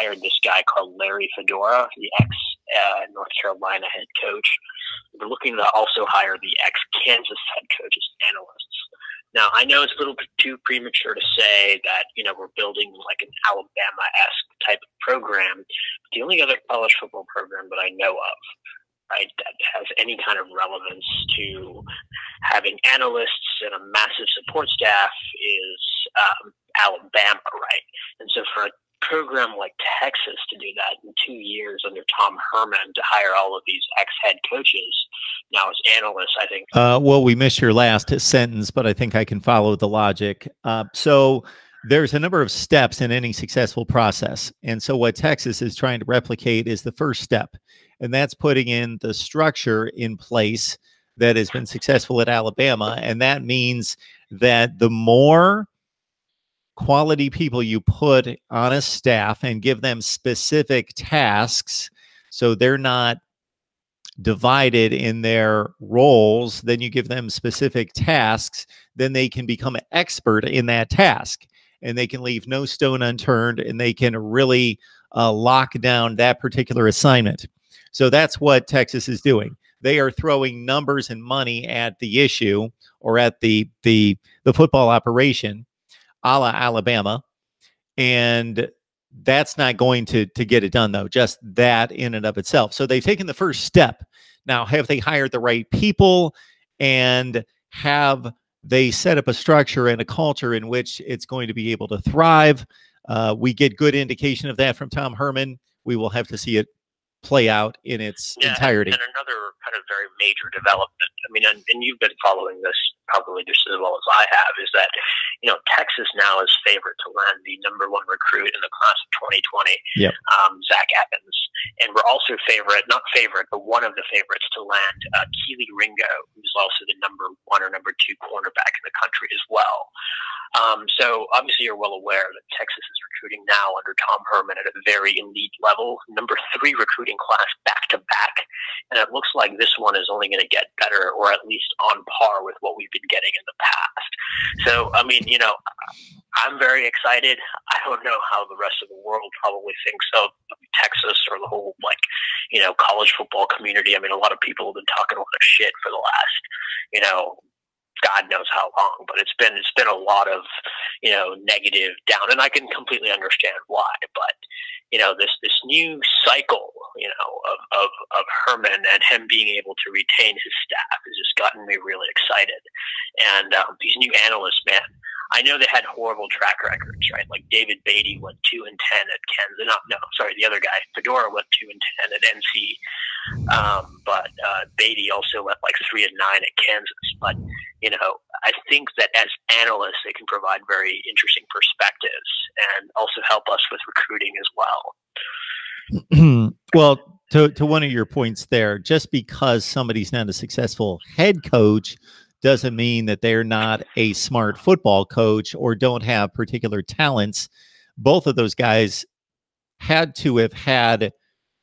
hired this guy called Larry Fedora, the ex-North Carolina head coach. They're looking to also hire the ex-Kansas head coach as analysts. Now, I know it's a little bit too premature to say that, we're building like an Alabama-esque type of program. The only other college football program that I know of, right, that has any kind of relevance to having analysts and a massive support staff is Alabama, right? And so for a program like Texas to do that in 2 years under Tom Herman, to hire all of these ex-head coaches now as analysts, I think. Well, we missed your last sentence, but I think I can follow the logic. So there's a number of steps in any successful process. And so what Texas is trying to replicate is the first step, and that's putting in the structure in place that has been successful at Alabama. And that means that the more quality people you put on a staff and give them specific tasks, so they're not divided in their roles, then you give them specific tasks, then they can become an expert in that task, and they can leave no stone unturned, and they can really lock down that particular assignment. So that's what Texas is doing. They are throwing numbers and money at the issue, or at the football operation, a la Alabama, and that's not going to get it done, though, just that in and of itself. So they've taken the first step. Now, have they hired the right people, and have they set up a structure and a culture in which it's going to be able to thrive? We get good indication of that from Tom Herman. We will have to see it play out in its entirety. And another kind of very major development, I mean, and you've been following this probably just as well as I have, is that, Texas now is favorite to land the #1 recruit in the class of 2020, yep. Zach Evans. And we're also not favorite, but one of the favorites to land Keely Ringo, who's also the #1 or #2 cornerback in the country as well. So obviously you're well aware that Texas is recruiting now under Tom Herman at a very elite level, #3 recruiting class back to back. And it looks like this one is only going to get better, or at least on par with what we've been getting in the past. So, I mean, I'm very excited. I don't know how the rest of the world probably thinks of Texas or the whole, college football community. I mean, a lot of people have been talking a lot of shit for the last, God knows how long, but it's been a lot of, negative down, and I can completely understand why. But, this new cycle, of Herman and him being able to retain his staff has just gotten me really excited. And these new analysts, man, I know they had horrible track records, right? Like David Beatty went 2-10 at Kansas. The other guy, Fedora, went 2-10 at NC. But Beatty also went like 3-9 at Kansas. But I think that as analysts, they can provide very interesting perspectives and also help us with recruiting as well. Well, to one of your points there, just because somebody's not a successful head coach doesn't mean that they're not a smart football coach or don't have particular talents. Both of those guys had to have had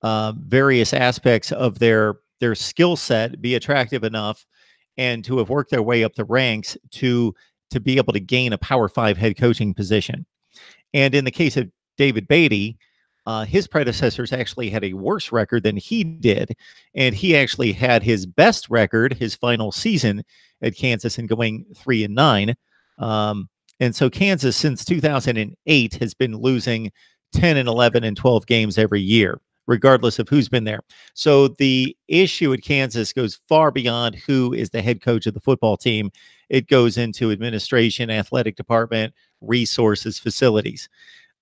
various aspects of their skill set be attractive enough, and to have worked their way up the ranks to be able to gain a Power 5 head coaching position. And in the case of David Beatty, his predecessors actually had a worse record than he did, and he actually had his best record his final season at Kansas and going 3-9. And so Kansas since 2008 has been losing 10 and 11 and 12 games every year, regardless of who's been there. So the issue at Kansas goes far beyond who is the head coach of the football team. It goes into administration, athletic department, resources, facilities.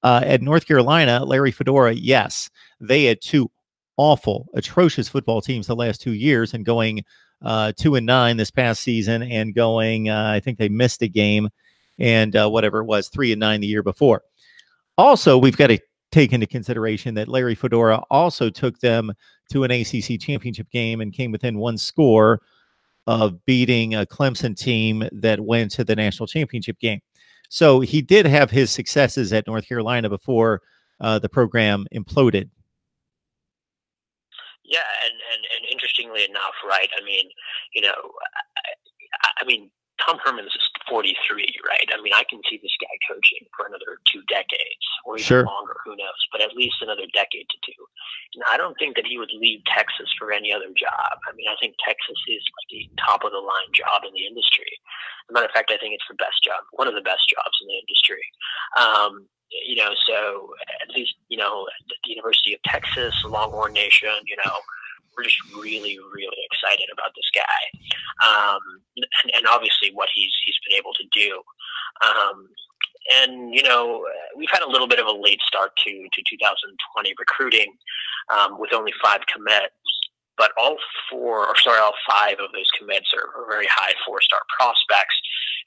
At North Carolina, Larry Fedora, yes, they had two awful, atrocious football teams the last 2 years, and going 2-9 this past season, and going, I think they missed a game, and whatever it was, 3-9 the year before. Also, we've got to take into consideration that Larry Fedora also took them to an ACC championship game and came within one score of beating a Clemson team that went to the national championship game. So he did have his successes at North Carolina before the program imploded. Yeah, and interestingly enough, right? I mean, Tom Herman's 43, right? I mean, I can see this guy coaching for another 2 decades or even longer. who knows, but at least another decade to two. And I don't think that he would leave Texas for any other job. I mean, I think Texas is like the top of the line job in the industry. As a matter of fact, I think it's the best job, one of the best jobs in the industry. So at least, at the University of Texas, Longhorn Nation, we're just really, really excited about this guy. And obviously what he's been able to do. We've had a little bit of a late start to 2020 recruiting, with only 5 commits, but all 5 of those commits are very high 4-star prospects.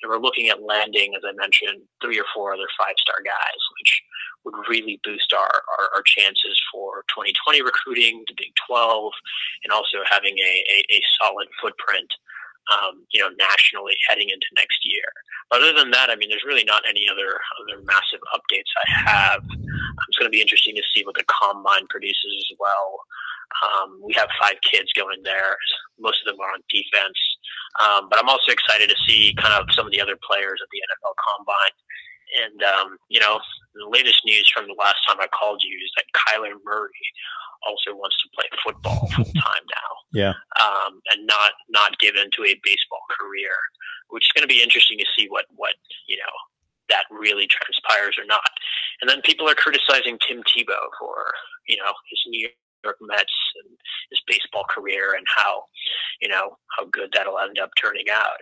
And we're looking at landing, as I mentioned, 3 or 4 other 5-star guys, which would really boost our chances for 2020 recruiting, the Big 12, and also having a solid footprint, nationally heading into next year. Other than that, I mean, there's really not any other massive updates I have. It's going to be interesting to see what the combine produces as well. We have 5 kids going there. Most of them are on defense. But I'm also excited to see kind of some of the other players at the NFL Combine. And, the latest news from the last time I called you is that Kyler Murray also wants to play football full time now. Yeah. And not give into a baseball career, which is going to be interesting to see what that really transpires or not. And then people are criticizing Tim Tebow for, his New York Mets and his baseball career and how good that'll end up turning out.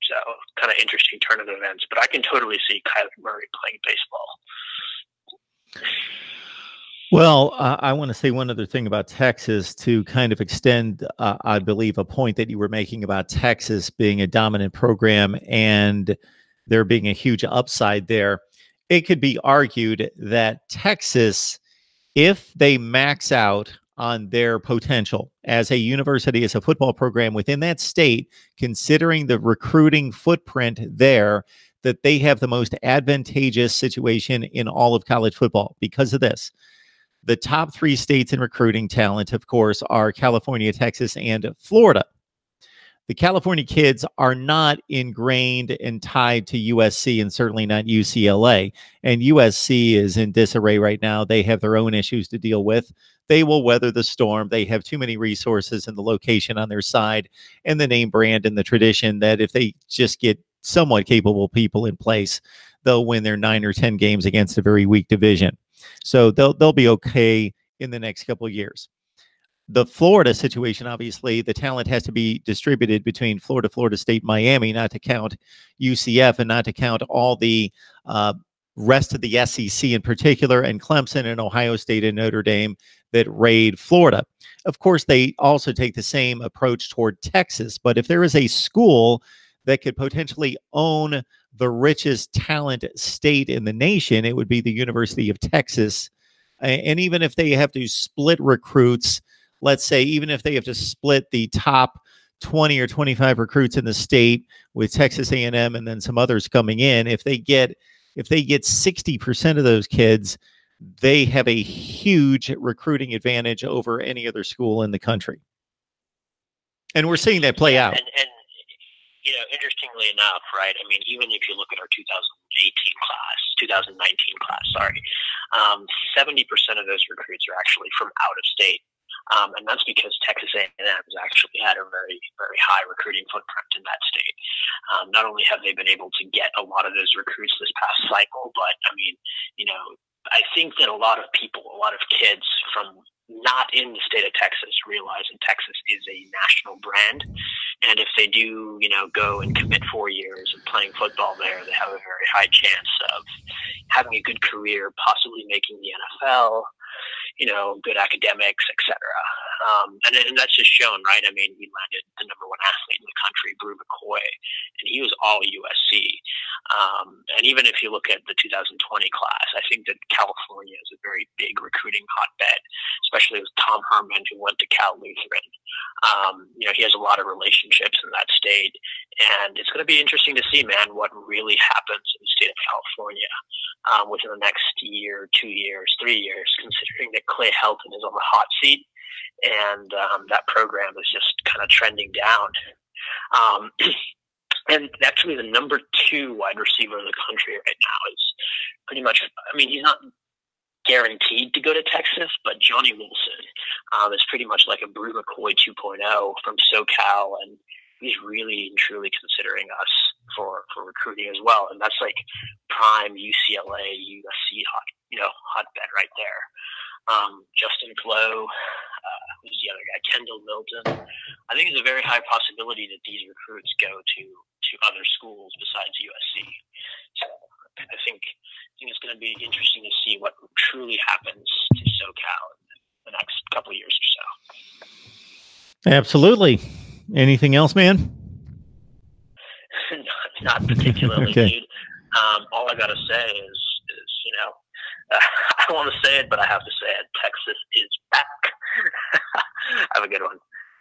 So kind of interesting turn of events, but I can totally see Kyler Murray playing baseball. Well, I want to say one other thing about Texas to kind of extend, I believe, a point that you were making about Texas being a dominant program and there being a huge upside there. It could be argued that Texas, if they max out on their potential as a university, as a football program within that state, considering the recruiting footprint there, that they have the most advantageous situation in all of college football because of this. The top 3 states in recruiting talent, of course, are California, Texas, and Florida. The California kids are not ingrained and tied to USC and certainly not UCLA. And USC is in disarray right now. They have their own issues to deal with. They will weather the storm. They have too many resources and the location on their side and the name brand and the tradition that if they just get somewhat capable people in place, they'll win their 9 or 10 games against a very weak division. So they'll be okay in the next couple of years. The Florida situation, obviously, the talent has to be distributed between Florida, Florida State, Miami, not to count UCF and not to count all the rest of the SEC in particular, and Clemson and Ohio State and Notre Dame that raid Florida. Of course, they also take the same approach toward Texas. But if there is a school that could potentially own the richest talent state in the nation, it would be the University of Texas. And even if they have to split recruits, let's say, even if they have to split the top 20 or 25 recruits in the state with Texas A&M and then some others coming in, if they get 60% of those kids, they have a huge recruiting advantage over any other school in the country. And we're seeing that play out. And interestingly enough, right? I mean, even if you look at our 2019 class, 70% of those recruits are actually from out of state. And that's because Texas A&M has actually had a very, very high recruiting footprint in that state. Not only have they been able to get a lot of those recruits this past cycle, but I mean, I think that a lot of people, a lot of kids from not in the state of Texas realize that Texas is a national brand. And if they do, go and commit 4 years of playing football there, they have a very high chance of having a good career, possibly making the NFL, good academics, etc. And that's just shown, right? I mean, we landed the #1 athlete in the country, Brew McCoy, and he was all USC. And even if you look at the 2020 class, I think that California is a very big recruiting hotbed, especially with Tom Herman, who went to Cal Lutheran. He has a lot of relationships in that state, and it's going to be interesting to see, man, what really happens in the state of California within the next year, 2 years, 3 years, considering that Clay Helton is on the hot seat, and that program is just kind of trending down. And actually, the #2 wide receiver in the country right now is pretty much, I mean, he's not guaranteed to go to Texas, but Johnny Wilson is pretty much like a Brew McCoy 2.0 from SoCal, and he's really and truly considering us for recruiting as well. And that's like prime UCLA, USC hotbed right there. Justin Flo, who's the other guy, Kendall Milton. I think it's a very high possibility that these recruits go to other schools besides USC. So I think it's going to be interesting to see what truly happens to SoCal in the next couple of years or so. Absolutely. Anything else, man? not particularly, okay. Dude. All I got to say is I want to say it, but I have to say it. Texas is back. Have a good one.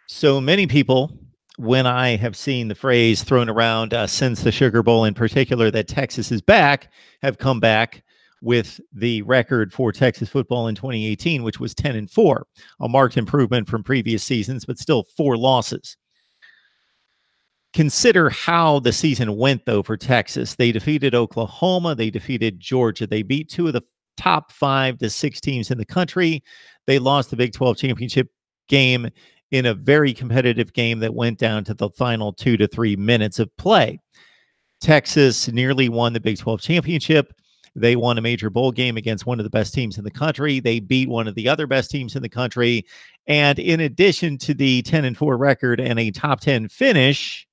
So many people, when I have seen the phrase thrown around since the Sugar Bowl in particular, that Texas is back, have come back with the record for Texas football in 2018, which was 10-4, a marked improvement from previous seasons, but still 4 losses. Consider how the season went, though, for Texas. They defeated Oklahoma. They defeated Georgia. They beat 2 of the top 5 to 6 teams in the country. They lost the Big 12 championship game in a very competitive game that went down to the final 2 to 3 minutes of play. Texas nearly won the Big 12 championship. They won a major bowl game against one of the best teams in the country. They beat one of the other best teams in the country. And in addition to the 10-4 record and a top 10 finish,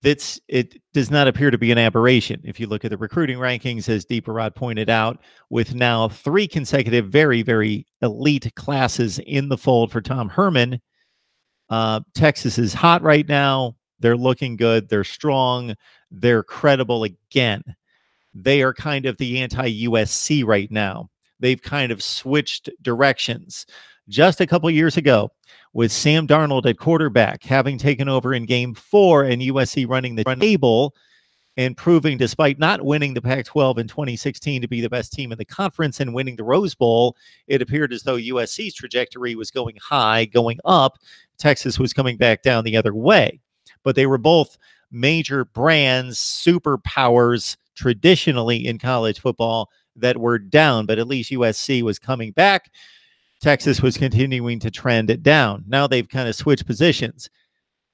it does not appear to be an aberration. If you look at the recruiting rankings, as Deeparad pointed out, with now 3 consecutive very, very elite classes in the fold for Tom Herman, Texas is hot right now. They're looking good. They're strong. They're credible again. They are kind of the anti-USC right now. They've kind of switched directions. Just a couple years ago, with Sam Darnold at quarterback, having taken over in Game 4 and USC running the table and proving, despite not winning the Pac-12 in 2016, to be the best team in the conference and winning the Rose Bowl, it appeared as though USC's trajectory was going high, going up. Texas was coming back down the other way. But they were both major brands, superpowers, traditionally in college football, that were down, but at least USC was coming back. Texas was continuing to trend it down. Now they've kind of switched positions.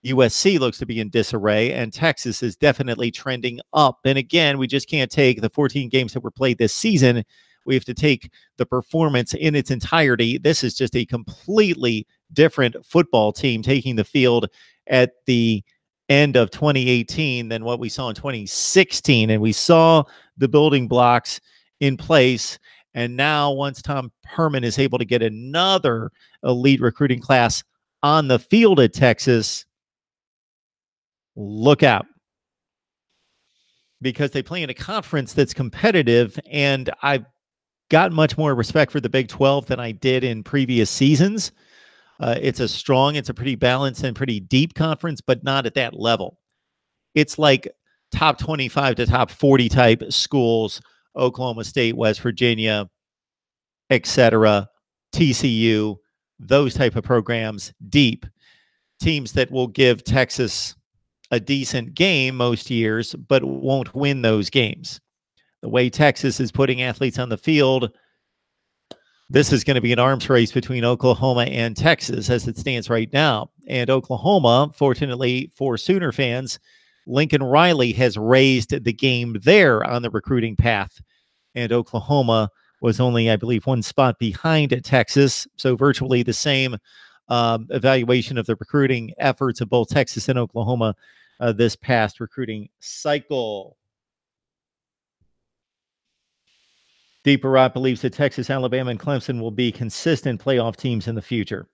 USC looks to be in disarray, and Texas is definitely trending up. And again, we just can't take the 14 games that were played this season. We have to take the performance in its entirety. This is just a completely different football team taking the field at the end of 2018 than what we saw in 2016. And we saw the building blocks in place. And now, once Tom Herman is able to get another elite recruiting class on the field at Texas, look out. Because they play in a conference that's competitive, and I've got much more respect for the Big 12 than I did in previous seasons. It's a pretty balanced and pretty deep conference, but not at that level. It's like top 25 to top 40 type schools, Oklahoma State, West Virginia, etc., TCU, those type of programs, deep teams that will give Texas a decent game most years, but won't win those games. The way Texas is putting athletes on the field, this is going to be an arms race between Oklahoma and Texas as it stands right now. And Oklahoma, fortunately for Sooner fans, Lincoln Riley has raised the game there on the recruiting path. And Oklahoma was only, I believe, 1 spot behind Texas. So virtually the same evaluation of the recruiting efforts of both Texas and Oklahoma this past recruiting cycle. Deeparad believes that Texas, Alabama, and Clemson will be consistent playoff teams in the future.